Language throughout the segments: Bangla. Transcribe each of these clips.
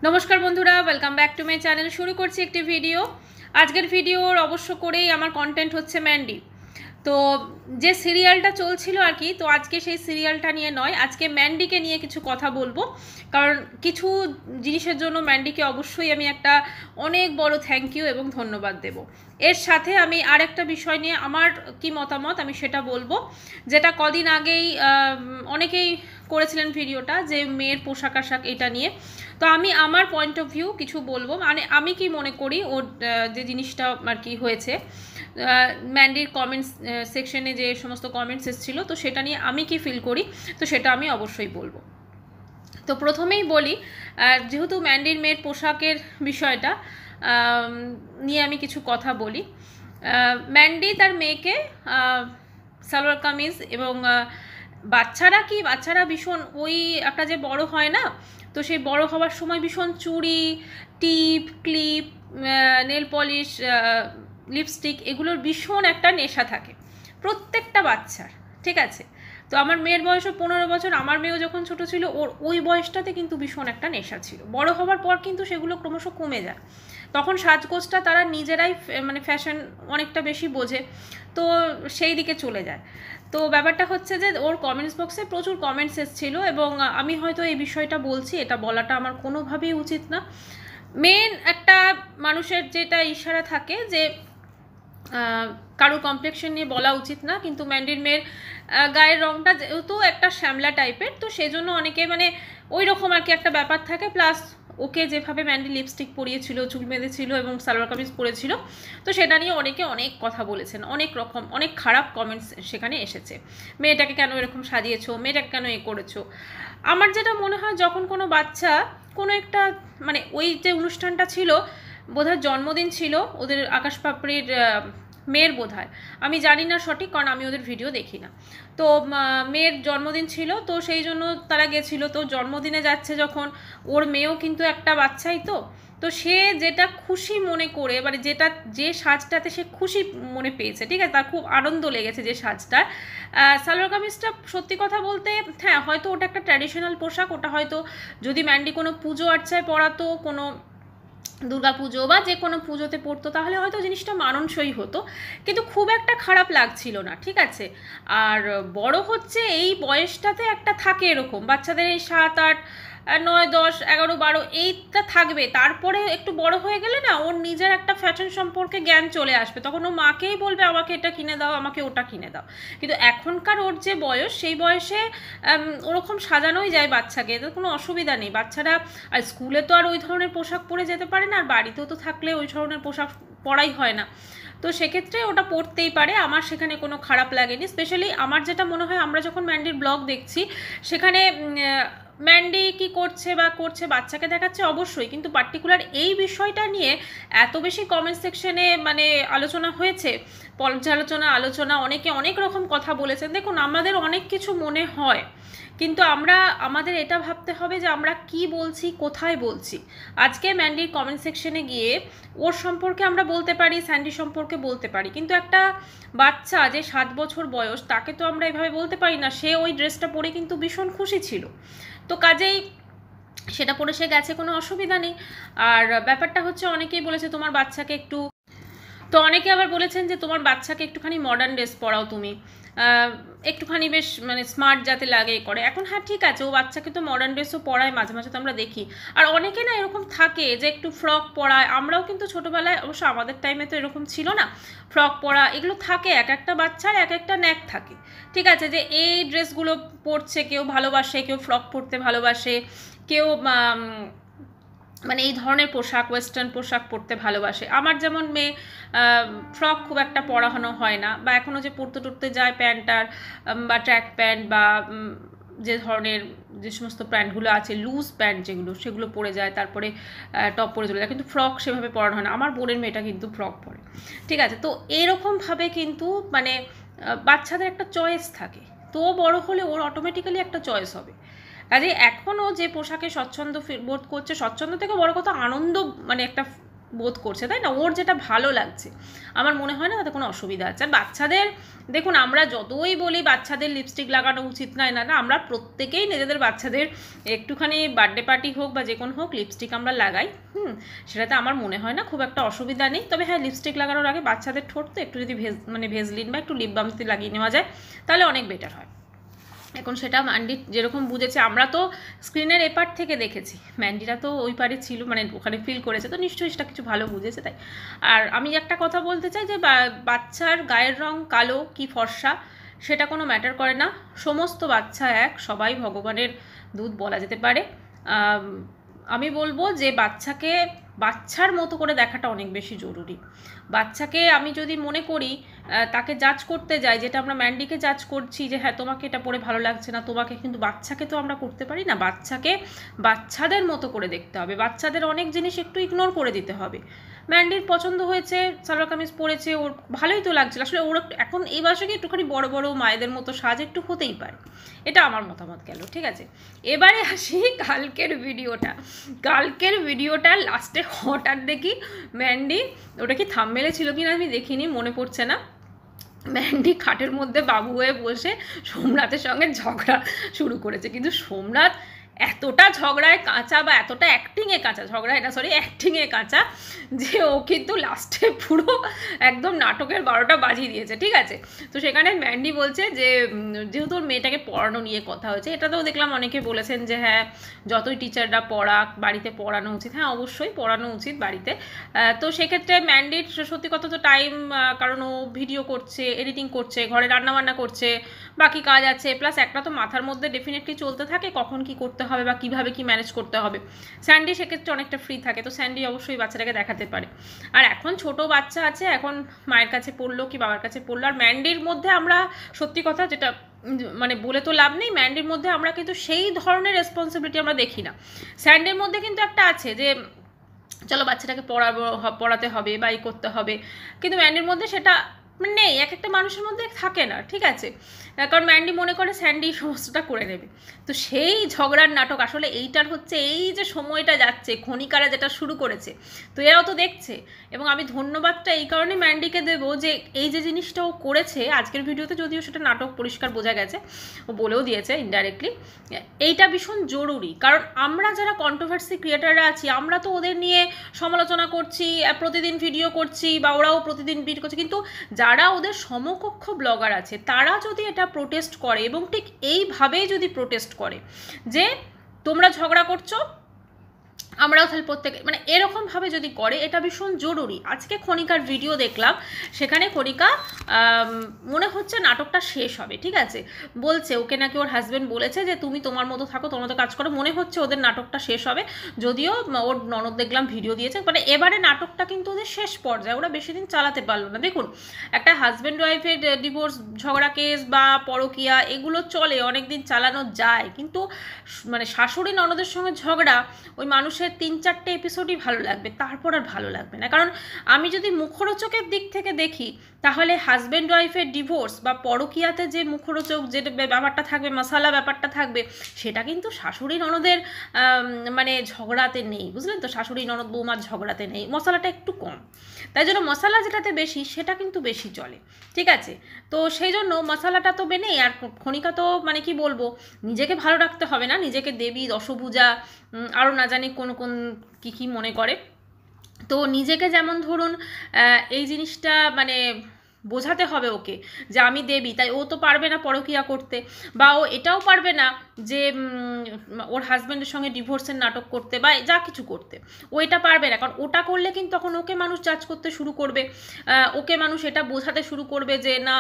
নমস্কার বন্ধুরা, welcome back to my channel. শুরু করছি একটি ভিডিও। আজকের ভিডিওর অবশ্য করেই আমার কন্টেন্ট হচ্ছে ম্যান্ডি। তো যে সিরিয়ালটা চলছিল আর কি, তো আজকে সেই সিরিয়ালটা নিয়ে নয়, আজকে ম্যান্ডিকে নিয়ে কিছু কথা বলবো। কারণ কিছু জিনিসের জন্য ম্যান্ডিকে অবশ্যই আমি একটা অনেক বড় থ্যাংক ইউ এবং ধন্যবাদ দেব। এর সাথে আমি আরেকটা বিষয় নিয়ে আমার কি মতামত আমি সেটা বলবো, যেটা কদিন আগেই অনেকেই করেছিলেন ভিডিওটা, যে মেয়ের পোশাক আশাক এটা নিয়ে। তো আমি আমার পয়েন্ট অফ ভিউ কিছু বলবো, মানে আমি কি মনে করি ওর যে জিনিসটা আর কি হয়েছে, ম্যান্ডির কমেন্টস সেকশনে যে সমস্ত কমেন্টস এসেছিলো, তো সেটা নিয়ে আমি কি ফিল করি, তো সেটা আমি অবশ্যই বলবো। তো প্রথমেই বলি, যেহেতু ম্যান্ডির মেয়ের পোশাকের বিষয়টা নিয়ে আমি কিছু কথা বলি। ম্যান্ডি তার মেয়েকে সালোয়ার কামিজ এবং বাচ্চারা ভীষণ ওই একটা যে বড় হয় না, তো সেই বড় হওয়ার সময় ভীষণ চুড়ি, টিপ, ক্লিপ, নেল পলিশ, লিপস্টিক, এগুলোর ভীষণ একটা নেশা থাকে প্রত্যেকটা বাচ্চার। ঠিক আছে, তো আমার মেয়ের বয়সও 15 বছর, আমার মেয়েও যখন ছোট ছিল ওর ওই বয়সটাতে কিন্তু ভীষণ একটা নেশা ছিল। বড় হওয়ার পর কিন্তু সেগুলো ক্রমশ কমে যায়, তখন সাজগোজটা তারা নিজেরাই মানে ফ্যাশন অনেকটা বেশি বোঝে, তো সেই দিকে চলে যায়। তো ব্যাপারটা হচ্ছে যে ওর কমেন্টস বক্সে প্রচুর কমেন্টস এসেছিলো, এবং আমি হয়তো এই বিষয়টা বলছি, এটা বলাটা আমার কোনোভাবেই উচিত না। মেন একটা মানুষের যেটা ইশারা থাকে যে কারোর কমপ্লেক্সন নিয়ে বলা উচিত না, কিন্তু ম্যান্ডির মেয়ের গায়ের রঙটা যেহেতু একটা শ্যামলা টাইপের, তো সেই জন্য অনেকে মানে ওই রকম আর কি একটা ব্যাপার থাকে। প্লাস ওকে যেভাবে ম্যান্ডি লিপস্টিক পরিয়েছিল, চুল বেঁধেছিল এবং সালোয়ার কামিজ পরেছিল, তো সেটা নিয়ে অনেকে অনেক কথা বলেছেন, অনেক রকম অনেক খারাপ কমেন্টস সেখানে এসেছে। মেয়েটাকে কেন এরকম সাজিয়েছো, মেয়েটাকে কেন এ করেছো। আমার যেটা মনে হয়, যখন কোনো বাচ্চা কোনো একটা মানে ওই যে অনুষ্ঠানটা ছিল, বোধহয় জন্মদিন ছিল ওদের আকাশ পাপড়ির মেয়ের, বোধহয়, আমি জানি না সঠিক, কারণ আমি ওদের ভিডিও দেখি না। তো মেয়ের জন্মদিন ছিল, তো সেই জন্য তারা গেছিল। তো জন্মদিনে যাচ্ছে যখন, ওর মেয়েও কিন্তু একটা বাচ্চাই, তো তো সে যেটা খুশি মনে করে, মানে যেটা যে সাজটাতে সে খুশি মনে পেয়েছে, ঠিক আছে, তার খুব আনন্দ লেগেছে যে সাজটা। সালোয়ার কামিজটা সত্যি কথা বলতে, হ্যাঁ হয়তো ওটা একটা ট্র্যাডিশনাল পোশাক, ওটা হয়তো যদি ম্যান্ডি কোনো পুজো আর্চায় পরাতো, কোনো দুর্গা পুজো বা যে কোনো পুজোতে পড়তো, তাহলে হয়তো জিনিসটা মানানসই হতো, কিন্তু খুব একটা খারাপ লাগছিল না। ঠিক আছে, আর বড় হচ্ছে এই বয়সটাতে একটা থাকে এরকম বাচ্চাদের, এই 7, 8, 9, 10, 11, 12 এইটা থাকবে। তারপরে একটু বড় হয়ে গেলে না, ওর নিজের একটা ফ্যাশন সম্পর্কে জ্ঞান চলে আসবে, তখন ও মাকেই বলবে আমাকে এটা কিনে দাও, আমাকে ওটা কিনে দাও। কিন্তু এখনকার ওর যে বয়স, সেই বয়সে ওরকম সাজানোই যায় বাচ্চাকে, এতে কোনো অসুবিধা নেই। বাচ্চারা আর স্কুলে তো আর ওই ধরনের পোশাক পরে যেতে পারে না, আর বাড়িতেও তো থাকলে ওই ধরনের পোশাক পরাই হয় না, তো সেক্ষেত্রে ওটা পড়তেই পারে, আমার সেখানে কোনো খারাপ লাগেনি। স্পেশালি আমার যেটা মনে হয়, আমরা যখন ম্যান্ডির ব্লগ দেখছি, সেখানে ম্যান্ডি কি করছে বা করছে, বাচ্চাকে দেখাচ্ছে অবশ্যই, কিন্তু পার্টিকুলার এই বিষয়টা নিয়ে এত বেশি কমেন্ট সেকশনে মানে আলোচনা হয়েছে, পর্যালোচনা, আলোচনা, অনেকে অনেক রকম কথা বলেছেন। দেখুন, আমাদের অনেক কিছু মনে হয়, কিন্তু আমাদের এটা ভাবতে হবে যে আমরা কি বলছি, কোথায় বলছি। আজকে ম্যান্ডির কমেন্ট সেকশনে গিয়ে ওর সম্পর্কে আমরা বলতে পারি, স্যান্ডি সম্পর্কে বলতে পারি, কিন্তু একটা বাচ্চা যে 7 বছর বয়স, তাকে তো আমরা এভাবে বলতে পারি না। সে ওই ড্রেসটা পরে কিন্তু ভীষণ খুশি ছিল, তো কাজেই সেটা পরে সে গেছে, কোনো অসুবিধা নেই। আর ব্যাপারটা হচ্ছে, অনেকেই বলেছে তোমার বাচ্চাকে একটু, তো অনেকে আবার বলেছেন যে তোমার বাচ্চাকে একটুখানি মডার্ন ড্রেস পরাও তুমি, একটুখানি বেশ মানে স্মার্ট যাতে লাগে করে। এখন হ্যাঁ ঠিক আছে, ও বাচ্চাকে তো মডার্ন ড্রেসও পরায়, মাঝে মাঝে তো আমরা দেখি। আর অনেকে না এরকম থাকে যে একটু ফ্রক পরায়, আমরাও কিন্তু ছোটোবেলায়, অবশ্য আমাদের টাইমে তো এরকম ছিল না, ফ্রক পরা এগুলো থাকে, এক একটা বাচ্চার এক একটা ন্যাক থাকে। ঠিক আছে, যে এই ড্রেসগুলো পরছে, কেউ ভালোবাসে, কেউ ফ্রক পরতে ভালোবাসে, কেউ মানে এই ধরনের পোশাক, ওয়েস্টার্ন পোশাক পরতে ভালোবাসে। আমার যেমন মেয়ে ফ্রক খুব একটা পরানো হয় না, বা এখনও যে পরতে টরতে যায় প্যান্টার বা ট্র্যাক প্যান্ট, বা যে ধরনের যে সমস্ত প্যান্টগুলো আছে, লুজ প্যান্ট যেগুলো, সেগুলো পরে যায়, তারপরে টপ পরে চলে যায়, কিন্তু ফ্রক সেভাবে পরানো হয় না। আমার বোনের মেয়েটা কিন্তু ফ্রক পরে। ঠিক আছে, তো এরকমভাবে কিন্তু মানে বাচ্চাদের একটা চয়েস থাকে, তো বড় হলে ওর অটোমেটিক্যালি একটা চয়েস হবে। কাজে এখনও যে পোশাকে স্বচ্ছন্দ বোধ করছে, স্বচ্ছন্দ থেকে বড় কথা আনন্দ, মানে একটা বোধ করছে, তাই না? ওর যেটা ভালো লাগছে, আমার মনে হয় না তাতে কোনো অসুবিধা আছে। আর বাচ্চাদের দেখুন, আমরা যতই বলি বাচ্চাদের লিপস্টিক লাগানো উচিত নয়, না আমরা প্রত্যেকেই নিজেদের বাচ্চাদের একটুখানি বার্থডে পার্টি হোক বা যে কোনো হোক লিপস্টিক আমরা লাগাই। সেটাতে আমার মনে হয় না খুব একটা অসুবিধা নেই। তবে হ্যাঁ, লিপস্টিক লাগানোর আগে বাচ্চাদের ঠোঁট তো একটু যদি ভেজলিন বা একটু লিপ বাম লাগিয়ে নেওয়া যায় তাহলে অনেক বেটার হয়। এখন সেটা ম্যান্ডি যেরকম বুঝেছে, আমরা তো স্ক্রিনের এপার থেকে দেখেছি, ম্যান্ডিরা তো ওই পারে ছিল, মানে ওখানে ফিল করেছে, তো নিশ্চয়ই সেটা কিছু ভালো বুঝেছে। তাই আর আমি একটা কথা বলতে চাই যে বাচ্চার গায়ের রং কালো কি ফর্সা সেটা কোনো ম্যাটার করে না, সমস্ত বাচ্চা এক, সবাই ভগবানের দুধ বলা যেতে পারে। আমি বলবো যে বাচ্চাকে বাচ্চার মতো করে দেখাটা অনেক বেশি জরুরি। বাচ্চাকে আমি যদি মনে করি তাকে জাজ করতে যাই, যেটা আমরা ম্যান্ডিকে জাজ করছি যে হ্যাঁ তোমাকে এটা পরে ভালো লাগছে না তোমাকে, কিন্তু বাচ্চাকে তো আমরা করতে পারি না। বাচ্চাকে বাচ্চাদের মতো করে দেখতে হবে, বাচ্চাদের অনেক জিনিস একটু ইগনোর করে দিতে হবে। ম্যান্ডির পছন্দ হয়েছে, সালোয়ার কামিজ পরেছে, ওর ভালোই তো লাগছিল, আসলে ওর এখন এই বয়সে একটুখানি বড় বড় মায়েদের মতো সাজ একটু হতেই পারে, এটা আমার মতামত গেল। ঠিক আছে, এবারে আসি কালকের ভিডিওটা লাস্টে হঠাৎ দেখি ম্যান্ডি, ওটা কি থাম্বনেলে ছিল কিনা আমি দেখিনি, মনে পড়ছে না, ম্যান্ডি খাটের মধ্যে বাবু হয়ে বসে সোমনাথের সঙ্গে ঝগড়া শুরু করেছে। কিন্তু সোমনাথ এতটা ঝগড়ায় কাঁচা বা এতটা অ্যাক্টিংয়ে কাঁচা, অ্যাক্টিংয়ে কাঁচা যে ও কিন্তু লাস্টে পুরো একদম নাটকের 12টা বাজিয়ে দিয়েছে। ঠিক আছে, তো সেখানে ম্যান্ডি বলছে যে যেহেতু ওর মেয়েটাকে পড়ানো নিয়ে কথা হয়েছে, এটাতেও দেখলাম অনেকে বলেছেন যে হ্যাঁ যতই টিচাররা পড়াক বাড়িতে পড়ানো উচিত। হ্যাঁ অবশ্যই পড়ানো উচিত বাড়িতে। তো সেক্ষেত্রে ম্যান্ডির সত্যি কথা তো টাইম, কারণ ও ভিডিও করছে, এডিটিং করছে, ঘরে রান্নাবান্না করছে, বাকি কাজ আছে, প্লাস একটা তো মাথার মধ্যে ডেফিনেটলি চলতে থাকে কখন কি করতে হবে বা কীভাবে কি ম্যানেজ করতে হবে। স্যান্ডি সেক্ষেত্রে অনেকটা ফ্রি থাকে, তো স্যান্ডি অবশ্যই বাচ্চাটাকে দেখাতে পারে। আর এখন ছোট বাচ্চা আছে, এখন মায়ের কাছে পড়লো কি বাবার কাছে পড়লো। আর ম্যান্ডির মধ্যে আমরা সত্যি কথা যেটা মানে বলে তো লাভ নেই, ম্যান্ডির মধ্যে আমরা কিন্তু সেই ধরনের রেসপন্সিবিলিটি আমরা দেখি না। স্যান্ডির মধ্যে কিন্তু একটা আছে যে চলো বাচ্চাটাকে পড়াতে হবে বা এই করতে হবে, কিন্তু ম্যান্ডির মধ্যে সেটা নেই, এক একটা মানুষের মধ্যে থাকে না। ঠিক আছে, কারণ ম্যান্ডি মনে করে স্যান্ডি সমস্তটা করে নেবে। তো সেই ঝগড়ার নাটক আসলে এইটার হচ্ছে, এই যে সময়টা যাচ্ছে খনিকারা যেটা শুরু করেছে, তো এরাও তো দেখছে। এবং আমি ধন্যবাদটা এই কারণে ম্যান্ডিকে দেবো যে এই যে জিনিসটা ও করেছে আজকের ভিডিওতে, যদিও সেটা নাটক পরিষ্কার বোঝা গেছে, ও বলেও দিয়েছে ইনডাইরেক্টলি, এইটা ভীষণ জরুরি। কারণ আমরা যারা কন্ট্রোভার্সি ক্রিয়েটাররা আছি, আমরা তো ওদের নিয়ে সমালোচনা করছি, প্রতিদিন ভিডিও করছি, বা ওরাও প্রতিদিন ভিডিও করছে, কিন্তু যারা ওদের সমকক্ষ ব্লগার আছে তারা যদি এটা প্রোটেস্ট করে, এবং ঠিক এইভাবেই যদি প্রোটেস্ট করে যে তোমরা ঝগড়া করছো আমরাও তাহলে প্রত্যেকে, মানে এরকমভাবে যদি করে, এটা ভীষণ জরুরি। আজকে খনিকার ভিডিও দেখলাম, সেখানে খনিকা মনে হচ্ছে নাটকটা শেষ হবে। ঠিক আছে, বলছে ওকে নাকি ওর হাজব্যান্ড বলেছে যে তুমি তোমার মতো থাকো, তোমার মতো কাজ করো, মনে হচ্ছে ওদের নাটকটা শেষ হবে। যদিও ওর ননদ দেখলাম ভিডিও দিয়েছে, মানে এবারে নাটকটা কিন্তু ওদের শেষ পর্যায়ে, ওরা বেশি দিন চালাতে পারলো না। দেখুন, একটা হাজব্যান্ড ওয়াইফের ডিভোর্স ঝগড়া কেস বা পরকীয়া এগুলো চলে, অনেক দিন চালানো যায়, কিন্তু মানে শাশুড়ি ননদের সঙ্গে ঝগড়া ওই মানুষের 3-4টে এপিসোডই ভালো লাগবে, তারপর আর ভালো লাগবে না। কারণ আমি যদি মুখরোচকের দিক থেকে দেখি, তাহলে হাজব্যান্ড ওয়াইফের ডিভোর্স বা পরকীয়াতে যে মুখরোচক যে ব্যাপারটা থাকবে, মশালা ব্যাপারটা থাকবে, সেটা কিন্তু শাশুড়ি ননদের মানে ঝগড়াতে নেই, বুঝলেন তো? শাশুড়ি ননদ বৌমার ঝগড়াতে নেই, মশলাটা একটু কম, তাই জন্য মশলা যেটাতে বেশি সেটা কিন্তু বেশি চলে। ঠিক আছে, তো সেই জন্য মশলাটা তো নেই। আর খনিকা তো মানে কি বলবো, নিজেকে ভালো রাখতে হবে না, নিজেকে দেবী দশভুজা আরও না জানি কোন কোন কী মনে করে, তো নিজেকে যেমন ধরুন এই জিনিসটা মানে বোঝাতে হবে ওকে যে আমি দেবী, তাই ও তো পারবে না পরকীয়া করতে, বা ও এটাও পারবে না যে ওর হাজব্যান্ডের সঙ্গে ডিভোর্সের নাটক করতে বা যা কিছু করতে, ও এটা পারবে না। কারণ ওটা করলে কিন্তু তখন ওকে মানুষ জাজ করতে শুরু করবে, ওকে মানুষ এটা বোঝাতে শুরু করবে যে না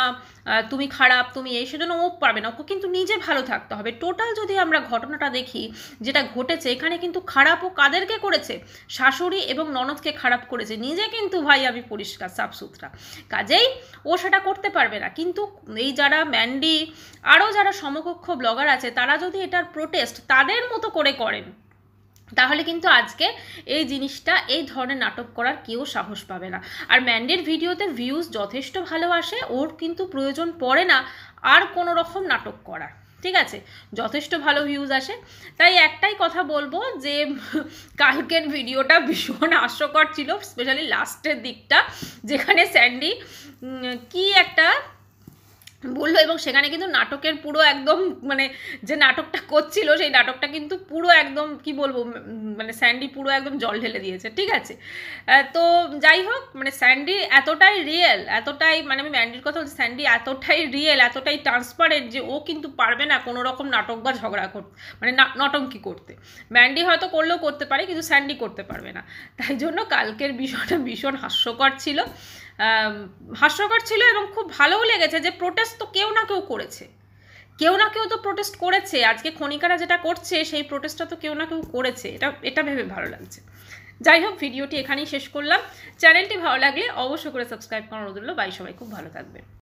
তুমি খারাপ, তুমি এই, সেজন্য ও পারবে না। ওকে কিন্তু নিজে ভালো থাকতে হবে। টোটাল যদি আমরা ঘটনাটা দেখি যেটা ঘটেছে, এখানে কিন্তু খারাপ ও কাদেরকে করেছে, শাশুড়ি এবং ননদকে খারাপ করেছে, নিজে কিন্তু ভাই আমি পরিষ্কার সাফ সুতরা, কাজেই ও সেটা করতে পারবে না। কিন্তু এই যারা ম্যান্ডি আরও যারা সমকক্ষ ব্লগার আছে, তারা যদি এটার প্রোটেস্ট তাদের মতো করে করেন, তাহলে কিন্তু আজকে এই জিনিসটা, এই ধরনের নাটক করার কেউ সাহস পাবে না। আর ম্যান্ডির ভিডিওতে ভিউজ যথেষ্ট ভালো আসে, ওর কিন্তু প্রয়োজন পড়ে না আর কোনো রকম নাটক করার। ঠিক আছে, যথেষ্ট ভালো ভিউজ আসে। তাই একটাই কথা বলবো যে কালকের ভিডিওটা ভীষণ হাস্যকর ছিল, স্পেশালি লাস্টের দিকটা, যেখানে স্যান্ডি কি একটা বললো, এবং সেখানে কিন্তু নাটকের পুরো একদম মানে যে নাটকটা করছিল সেই নাটকটা কিন্তু পুরো একদম কি বলবো, মানে স্যান্ডি পুরো একদম জল ঢেলে দিয়েছে, ঠিক আছে। তো যাই হোক, মানে স্যান্ডি এতটাই রিয়েল, এতটাই, মানে আমি ম্যান্ডির কথা বলছি, স্যান্ডি এতটাই রিয়েল, এতটাই ট্রান্সপারেন্ট যে ও কিন্তু পারবে না কোনো রকম নাটক বা ঝগড়া করতে, মানে নটঙ্কি করতে। ম্যান্ডি হয়তো করলেও করতে পারে, কিন্তু স্যান্ডি করতে পারবে না। তাই জন্য কালকের বিষয়টা ভীষণ হাস্যকর ছিল, এবং খুব ভালোও লেগেছে যে প্রোটেস্ট তো কেউ না কেউ করেছে, কেউ না কেউ তো প্রোটেস্ট করেছে। আজকে খনিকারা যেটা করছে সেই প্রোটেস্টটা তো কেউ না কেউ করেছে, এটা ভেবে ভালো লাগছে। যাই হোক, ভিডিওটি এখানেই শেষ করলাম। চ্যানেলটি ভালো লাগলে অবশ্যই করে সাবস্ক্রাইব করার অনুরোধ রইল। বাই, সবাই খুব ভালো থাকবে।